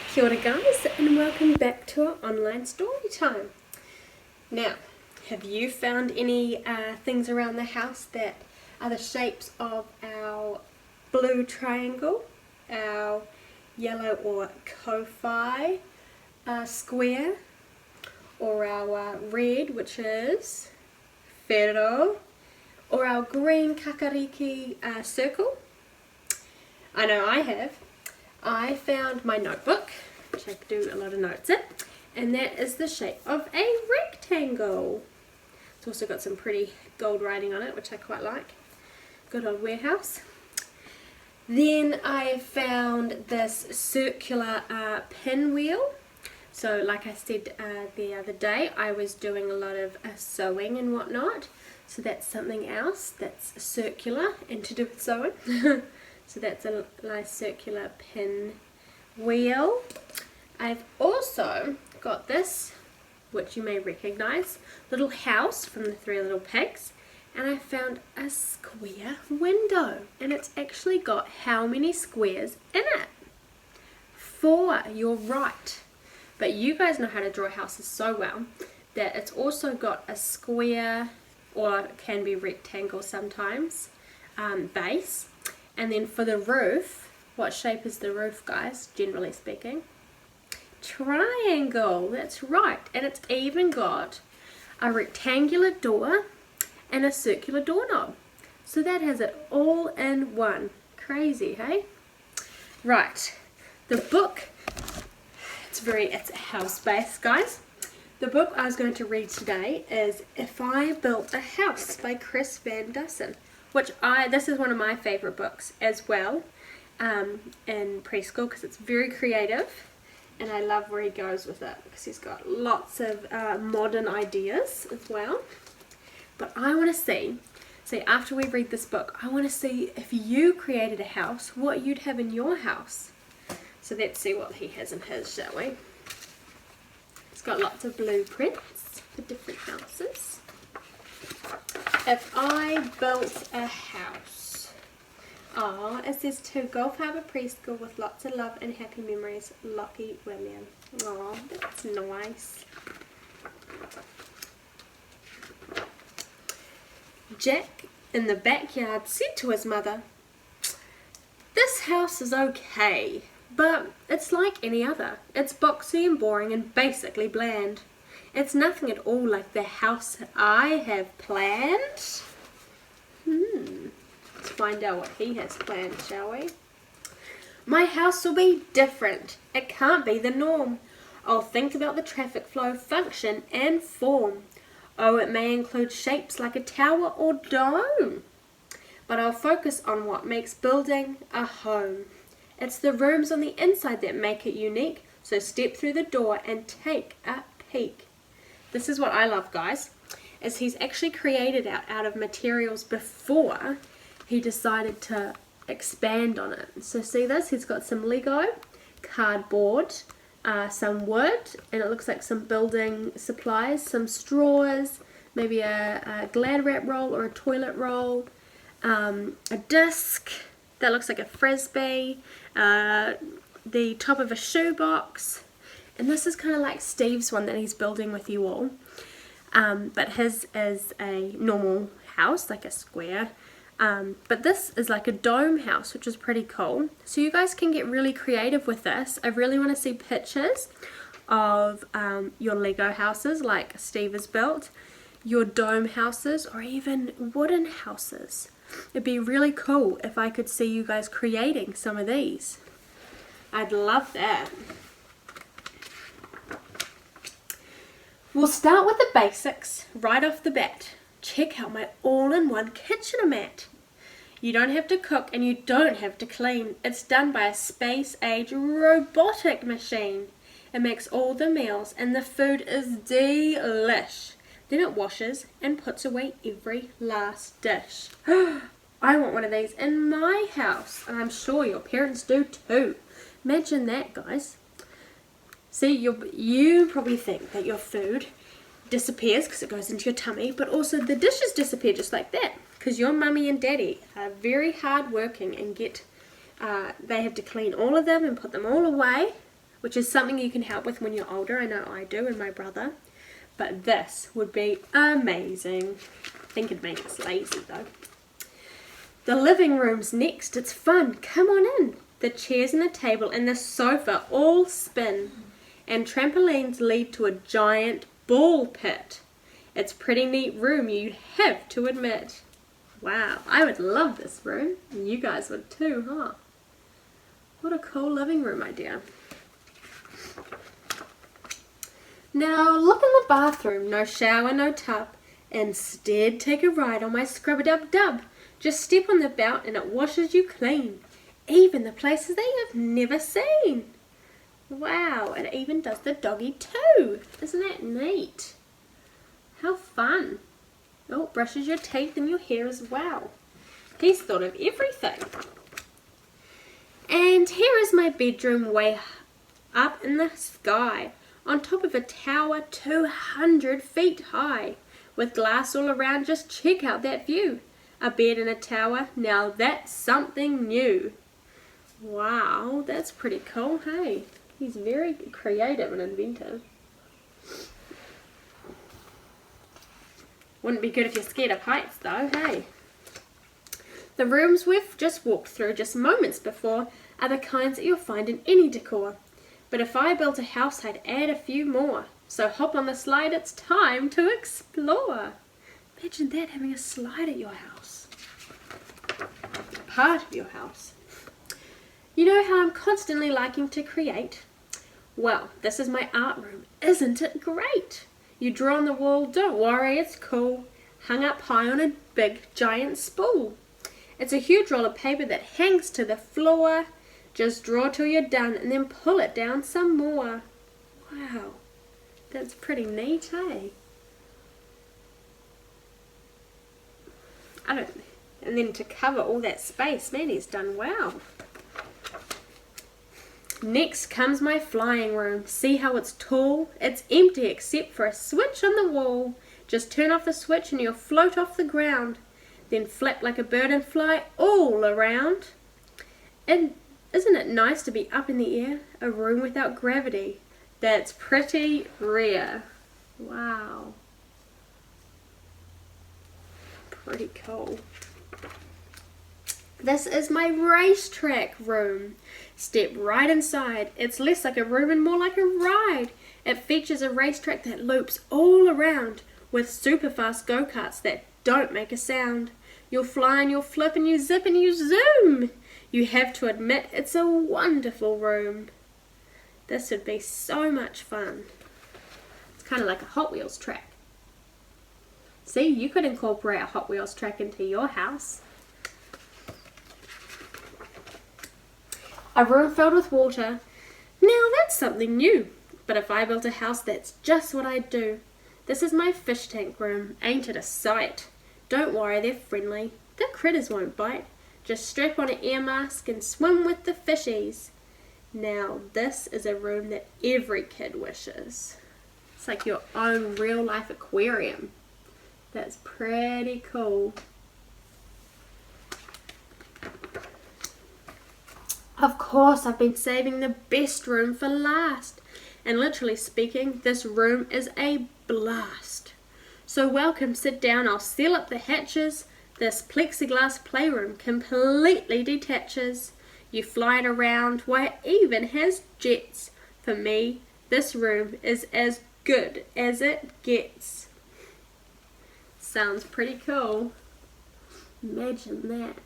Kia ora guys, and welcome back to our online story time. Now, have you found any things around the house that are the shapes of our blue triangle, our yellow or kowhai square, or our red, which is whero, or our green kakariki circle? I know I have. I found my notebook, which I do a lot of notes in, and that is the shape of a rectangle. It's also got some pretty gold writing on it, which I quite like. Good old warehouse. Then I found this circular pinwheel. So like I said the other day, I was doing a lot of sewing and whatnot. So that's something else that's circular and to do with sewing. So that's a nice circular pin wheel. I've also got this, which you may recognize, little house from the Three Little Pigs. And I found a square window. And it's actually got how many squares in it? 4, you're right. But you guys know how to draw houses so well that it's also got a square, or it can be rectangle sometimes, base. And then for the roof, what shape is the roof, guys, generally speaking? Triangle, that's right. And it's even got a rectangular door and a circular doorknob. So that has it all in one. Crazy, hey? Right, the book, it's house-based, guys. The book I was going to read today is If I Built a House by Chris Van Dusen, which this is one of my favorite books as well in preschool, because it's very creative and I love where he goes with it, because he's got lots of modern ideas as well. But I want to see after we read this book, I want to see if you created a house, what you'd have in your house. So let's see what he has in his, shall we? It's got lots of blueprints for different houses. If I built a house. It says to Gulf Harbour Preschool with lots of love and happy memories, Lockie William. That's nice. Jack in the backyard said to his mother, "This house is okay, but it's like any other. It's boxy and boring and basically bland. It's nothing at all like the house I have planned." Let's find out what he has planned, shall we? "My house will be different. It can't be the norm. I'll think about the traffic flow, function and form. Oh, it may include shapes like a tower or dome. But I'll focus on what makes building a home. It's the rooms on the inside that make it unique, so step through the door and take a peek." This is what I love, guys, is he's actually created out of materials before he decided to expand on it. So see this? He's got some Lego, cardboard, some wood, and it looks like some building supplies, some straws, maybe a Glad wrap roll or a toilet roll, a disc that looks like a frisbee, the top of a shoebox. And this is kind of like Steve's one that he's building with you all. But his is a normal house, like a square. But this is like a dome house, which is pretty cool. So you guys can get really creative with this. I really want to see pictures of your Lego houses like Steve has built, your dome houses, or even wooden houses. It'd be really cool if I could see you guys creating some of these. I'd love that. We'll start with the basics right off the bat. Check out my all-in-one Kitchen-O-Mat. You don't have to cook and you don't have to clean. It's done by a space-age robotic machine. It makes all the meals and the food is delish. Then it washes and puts away every last dish. I want one of these in my house, and I'm sure your parents do too. Imagine that, guys. See, you probably think that your food disappears because it goes into your tummy, but also the dishes disappear just like that, because your mummy and daddy are very hard working and they have to clean all of them and put them all away which is something you can help with when you're older. I know I do, and my brother. But this would be amazing. I think it'd make us lazy though. The living room's next. It's fun. Come on in. The chairs and the table and the sofa all spin. And trampolines lead to a giant ball pit. It's a pretty neat room, you have to admit. Wow, I would love this room. And you guys would too, huh? What a cool living room idea. Now look in the bathroom. No shower, no tub. Instead, take a ride on my Scrub-a-Dub-Dub. Just step on the belt and it washes you clean. Even the places that you've never seen. Wow, it even does the doggy too. Isn't that neat? How fun. Oh, brushes your teeth and your hair as well. He's thought of everything. And here is my bedroom way up in the sky, on top of a tower 200 feet high. With glass all around, just check out that view. A bed in a tower, now that's something new. Wow, that's pretty cool, hey? He's very creative and inventive. Wouldn't be good if you're scared of heights though, hey? The rooms we've just walked through just moments before are the kinds that you'll find in any decor. But if I built a house, I'd add a few more. So hop on the slide, it's time to explore. Imagine that, having a slide at your house. Part of your house. You know how I'm constantly liking to create? Well, this is my art room. Isn't it great? You draw on the wall, don't worry, it's cool. Hung up high on a big giant spool. It's a huge roll of paper that hangs to the floor. Just draw till you're done and then pull it down some more. Wow, that's pretty neat, eh? And then to cover all that space, man, he's done well. Next comes my flying room. See how it's tall? It's empty except for a switch on the wall. Just turn off the switch and you'll float off the ground. Then flap like a bird and fly all around. And isn't it nice to be up in the air? A room without gravity. That's pretty rare. Wow. Pretty cool. This is my racetrack room. Step right inside. It's less like a room and more like a ride. It features a racetrack that loops all around with super fast go-karts that don't make a sound. You'll fly and you'll flip and you zip and you zoom. You have to admit it's a wonderful room. This would be so much fun. It's kind of like a Hot Wheels track. See, you could incorporate a Hot Wheels track into your house. A room filled with water. Now that's something new. But if I built a house, that's just what I'd do. This is my fish tank room. Ain't it a sight? Don't worry, they're friendly. The critters won't bite. Just strap on an air mask and swim with the fishies. Now this is a room that every kid wishes. It's like your own real life aquarium. That's pretty cool. Of course, I've been saving the best room for last. And literally speaking, this room is a blast. So welcome, sit down, I'll seal up the hatches. This plexiglass playroom completely detaches. You fly it around, why it even has jets. For me, this room is as good as it gets. Sounds pretty cool. Imagine that.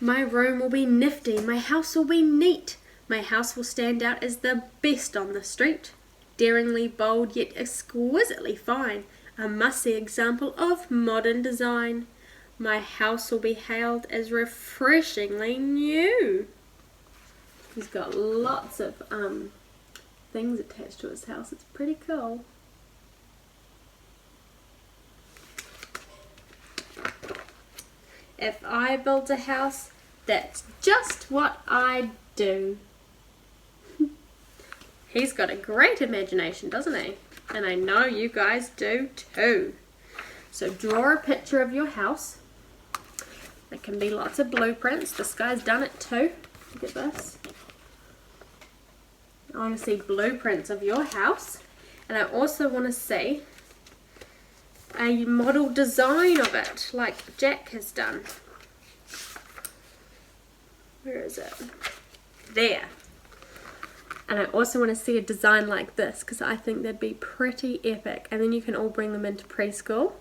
My room will be nifty, my house will be neat. My house will stand out as the best on the street. Daringly bold yet exquisitely fine. A must-see example of modern design. My house will be hailed as refreshingly new. He's got lots of things attached to his house. It's pretty cool. If I built a house, that's just what I'd do. He's got a great imagination, doesn't he? And I know you guys do too. So draw a picture of your house. It can be lots of blueprints. This guy's done it too. Look at this. I want to see blueprints of your house, and I also want to see a model design of it like Jack has done. Where is it? There. And I also want to see a design like this because I think that'd be pretty epic, and then you can all bring them into preschool.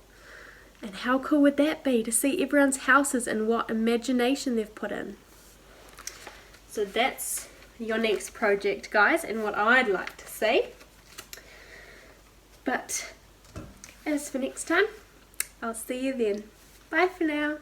And how cool would that be to see everyone's houses and what imagination they've put in. So that's your next project, guys, and what I'd like to see. But as for next time, I'll see you then. Bye for now.